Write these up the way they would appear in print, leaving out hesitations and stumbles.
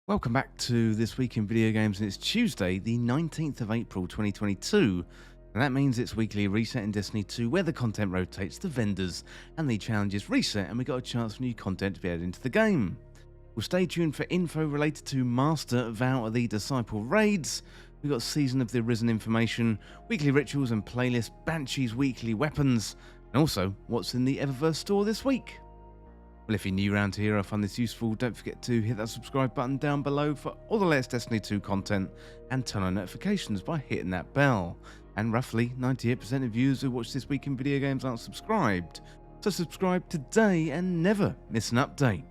Welcome back to This Week in Video Games, and it's Tuesday, the 19th of April 2022, and that means it's weekly reset in Destiny 2 where the content rotates, the vendors and the challenges reset, and we got a chance for new content to be added into the game. We'll stay tuned for info related to Master Vow of the Disciple raids. We've got Season of the Arisen information, weekly rituals and playlists, Banshee's weekly weapons, and also what's in the Eververse store this week. Well, if you're new around here, I find this useful, don't forget to hit that subscribe button down below for all the latest Destiny 2 content and turn on notifications by hitting that bell. And roughly 98% of viewers who watch This Week in Video Games aren't subscribed, so subscribe today and never miss an update.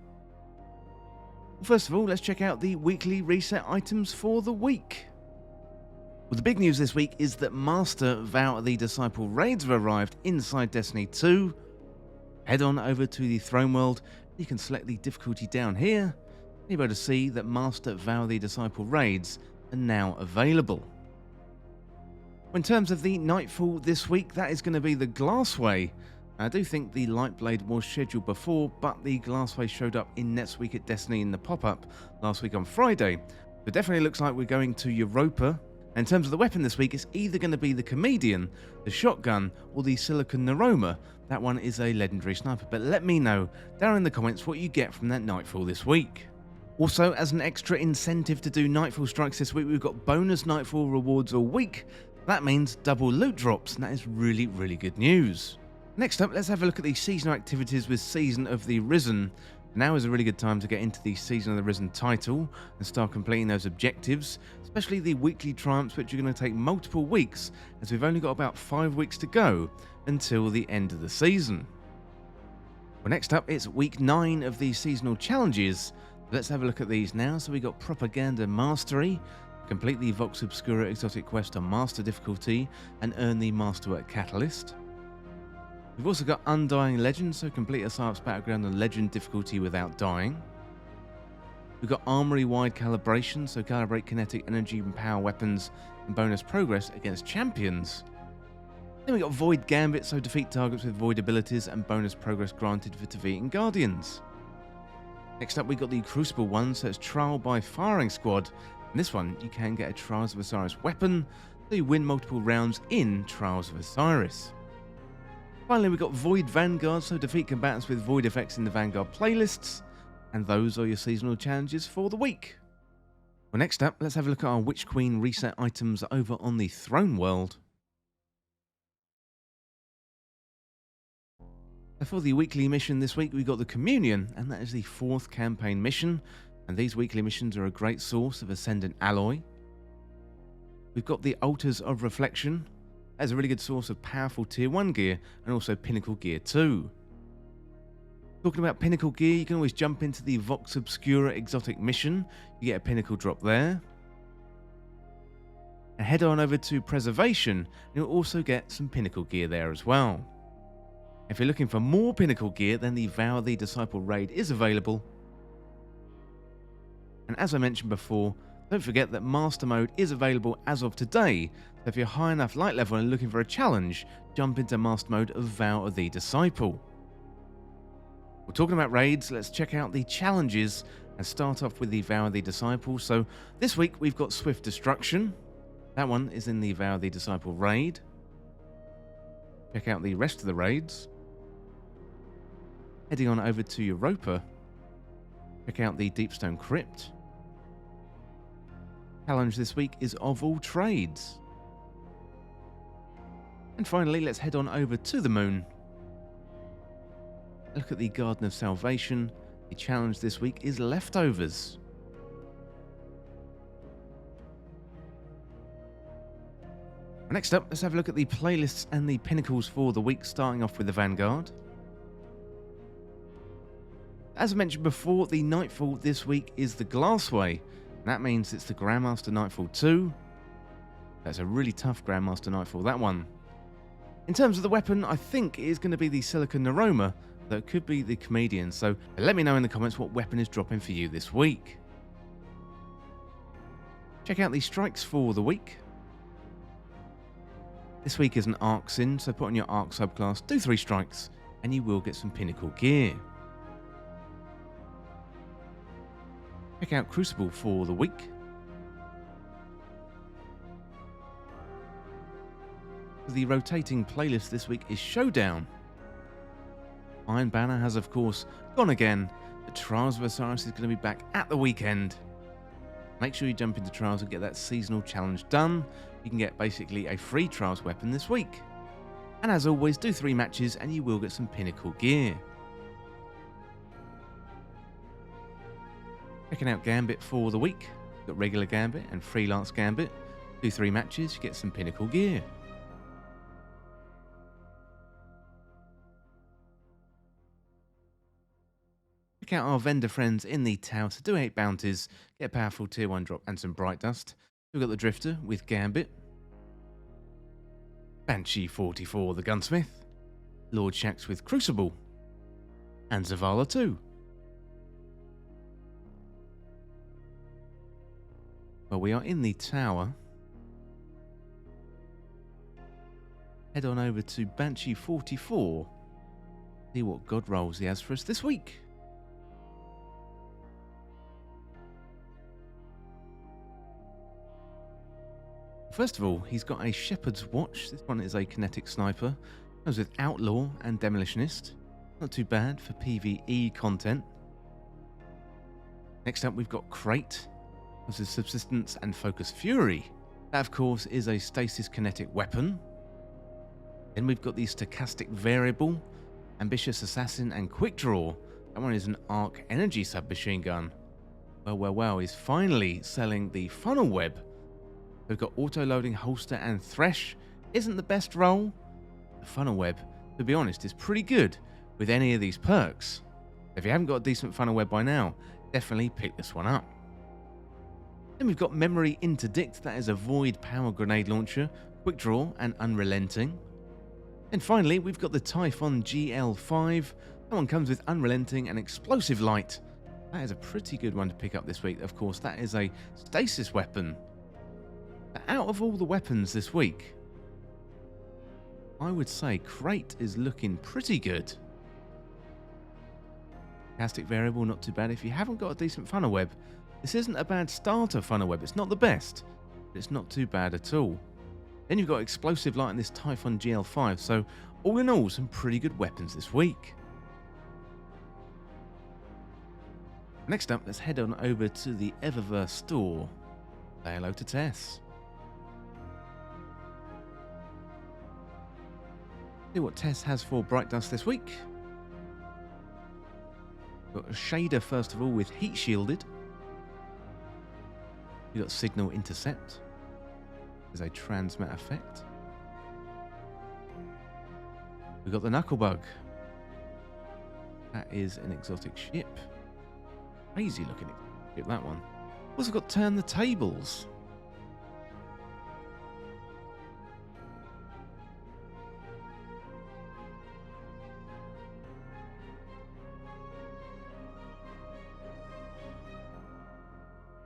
Well, first of all, let's check out the weekly reset items for the week. Well, the big news this week is that Master Vow of the Disciple raids have arrived inside Destiny 2. Head on over to the Throne World, you can select the difficulty down here, and you'll be able to see that Master Vow of the Disciple raids are now available. In terms of the Nightfall this week, that is going to be the Glassway. I do think the Lightblade was scheduled before, but the Glassway showed up in Next Week at Destiny in the pop-up last week on Friday. It definitely looks like we're going to Europa. In terms of the weapon this week, it's either going to be the Comedian, the Shotgun, or the Silicon Neuroma. That one is a legendary sniper, but let me know down in the comments what you get from that Nightfall this week. Also, as an extra incentive to do Nightfall strikes this week, we've got bonus Nightfall rewards all week. That means double loot drops, and that is really good news. Next up, let's have a look at the seasonal activities with Season of the Arisen. Now is a really good time to get into the Season of the Arisen title and start completing those objectives, especially the weekly triumphs, which are going to take multiple weeks, as we've only got about 5 weeks to go until the end of the season. Well, next up, it's week 9 of the seasonal challenges. Let's have a look at these now. So we got Propaganda Mastery, complete the Vox Obscura exotic quest on Master difficulty and earn the Masterwork Catalyst. We've also got Undying Legend, so complete a Psyops Battleground on Legend difficulty without dying. We've got Armory-wide calibration, so calibrate kinetic energy and power weapons and bonus progress against champions. Then we got Void Gambit, so defeat targets with void abilities and bonus progress granted for defeating guardians. Next up we got the Crucible one, so it's Trial by Firing Squad. In this one you can get a Trials of Osiris weapon, so you win multiple rounds in Trials of Osiris. Finally, we've got Void Vanguard, so defeat combatants with void effects in the Vanguard playlists. And those are your seasonal challenges for the week. Well, next up, let's have a look at our Witch Queen reset items over on the Throne World. For the weekly mission this week, we've got the Communion, and that is the 4th campaign mission. And these weekly missions are a great source of Ascendant Alloy. We've got the Altars of Reflection. That's a really good source of powerful Tier 1 gear and also Pinnacle gear too. Talking about Pinnacle gear, you can always jump into the Vox Obscura exotic mission. You get a Pinnacle drop there. And head on over to Preservation, and you'll also get some Pinnacle gear there as well. If you're looking for more Pinnacle gear, then the Vow of the Disciple raid is available. And as I mentioned before, don't forget that Master Mode is available as of today, so if you're high enough light level and looking for a challenge, jump into Master Mode of Vow of the Disciple. We're talking about raids, let's check out the challenges and start off with the Vow of the Disciple. So this week we've got Swift Destruction. That one is in the Vow of the Disciple raid. Check out the rest of the raids. Heading on over to Europa. Check out the Deepstone Crypt. Challenge this week is Of All Trades. And finally, let's head on over to the Moon. Look at the Garden of Salvation. The challenge this week is Leftovers. Next up, let's have a look at the playlists and the pinnacles for the week, starting off with the Vanguard. As I mentioned before, the Nightfall this week is the Glassway. That means it's the Grandmaster Nightfall 2. That's a really tough Grandmaster Nightfall, that one. In terms of the weapon, I think it is going to be the Silicon Neuroma, though it could be the Comedian, so let me know in the comments what weapon is dropping for you this week. Check out the strikes for the week. This week is an Arc Sin, so put on your Arc subclass, do 3 strikes, and you will get some Pinnacle gear. Check out Crucible for the week. The rotating playlist this week is Showdown. Iron Banner has, of course, gone again, but Trials of Osiris is going to be back at the weekend. Make sure you jump into Trials and get that seasonal challenge done. You can get basically a free Trials weapon this week. And as always, do 3 matches and you will get some pinnacle gear. Checking out Gambit for the week. You've got regular Gambit and freelance Gambit. Do 3 matches, you get some pinnacle gear. Check out our vendor friends in the tower to do 8 bounties, get a powerful tier 1 drop and some bright dust. We've got the Drifter with Gambit, Banshee-44 the Gunsmith, Lord Shax with Crucible, and Zavala 2. Well, we are in the tower. Head on over to Banshee-44, see what god rolls he has for us this week. First of all, he's got a Shepherd's Watch. This one is a kinetic sniper. Comes with Outlaw and Demolitionist. Not too bad for PvE content. Next up, we've got Crate. Comes with Subsistence and Focus Fury. That, of course, is a stasis kinetic weapon. Then we've got the Stochastic Variable, Ambitious Assassin and Quick Draw. That one is an Arc Energy submachine gun. Well, he's finally selling the Funnel Web. We've got Auto-Loading Holster and Thresh. Isn't the best roll. The Funnel Web, to be honest, is pretty good with any of these perks. If you haven't got a decent Funnel Web by now, definitely pick this one up. Then we've got Memory Interdict. That is a Void Power Grenade Launcher, Quick Draw and Unrelenting. And finally, we've got the Typhon GL5. That one comes with Unrelenting and Explosive Light. That is a pretty good one to pick up this week. Of course, that is a stasis weapon. Out of all the weapons this week, I would say Crate is looking pretty good. Stochastic Variable, not too bad. If you haven't got a decent Funnel Web, this isn't a bad starter Funnel Web. It's not the best, but it's not too bad at all. Then you've got Explosive Light in this Typhon GL5, so all in all, some pretty good weapons this week. Next up, let's head on over to the Eververse store. Say hello to Tess. See what Tess has for Bright Dust this week. Got a Shader first of all with Heat Shielded. You've got Signal Intercept. There's a Transmit effect. We've got the Knucklebug. That is an exotic ship. Crazy looking ship, that one. Also got Turn the Tables.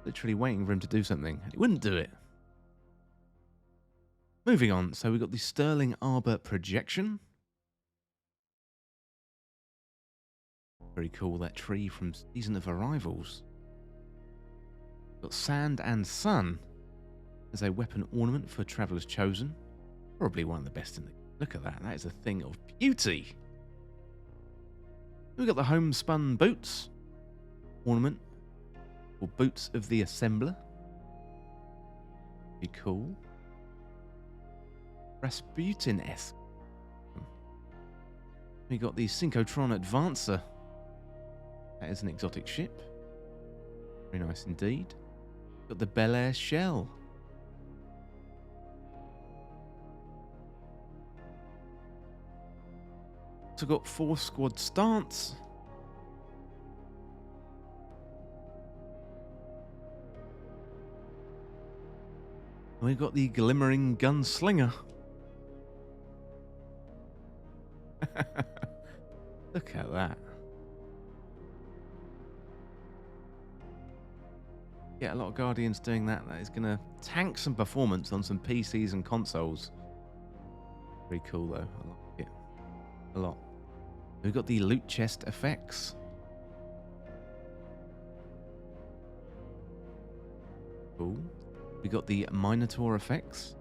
Literally waiting for him to do something, and he wouldn't do it. Moving on, so we've got the Sterling Arbor Projection. Very cool, that tree from Season of Arrivals. Got Sand and Sun as a weapon ornament for Traveller's Chosen. Probably one of the best in the... Look at that, that is a thing of beauty. We've got the Homespun Boots ornament. Or Boots of the Assembler. Be cool. Rasputin-esque. We got the Synchrotron Advancer. That is an exotic ship. Very nice indeed. Got the Bel Air Shell. So got 4 Squad Stance. We've got the Glimmering Gunslinger. Look at that. Yeah, a lot of Guardians doing that. That is going to tank some performance on some PCs and consoles. Pretty cool though. I like it a lot. We've got the Loot Chest effects. Cool. We got the Minotaur effects.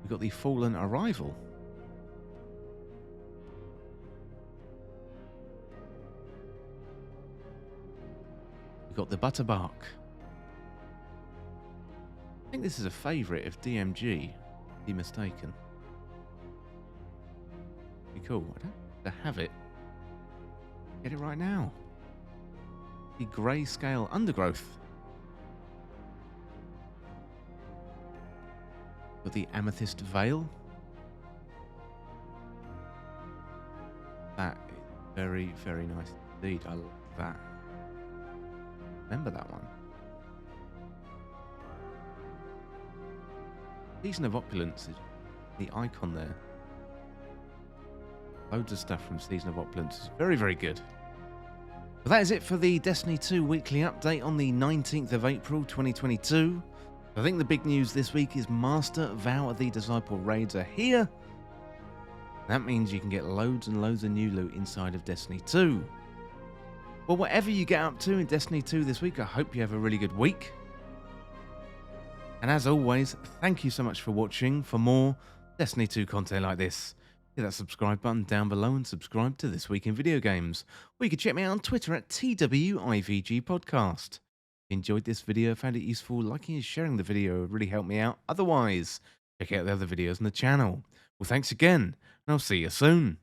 We got the Fallen Arrival. We got the Butterbark. I think this is a favourite of DMG, be mistaken. Be cool. I don't have to have it. Get it right now. The Greyscale Undergrowth. Got the Amethyst Veil. That is very, very nice indeed. I like that. Remember that one. Season of Opulence is the icon there. Loads of stuff from Season of Opulence. It's very, very good. Well, that is it for the Destiny 2 weekly update on the 19th of April 2022. I think the big news this week is Master Vow of the Disciple raids are here. That means you can get loads and loads of new loot inside of Destiny 2. Well, whatever you get up to in Destiny 2 this week, I hope you have a really good week. And as always, thank you so much for watching. For more Destiny 2 content like this, hit that subscribe button down below and subscribe to This Week in Video Games. Or you can check me out on Twitter at TWIVG Podcast. If you enjoyed this video, found it useful, liking and sharing the video would really help me out. Otherwise, check out the other videos on the channel. Well, thanks again, and I'll see you soon.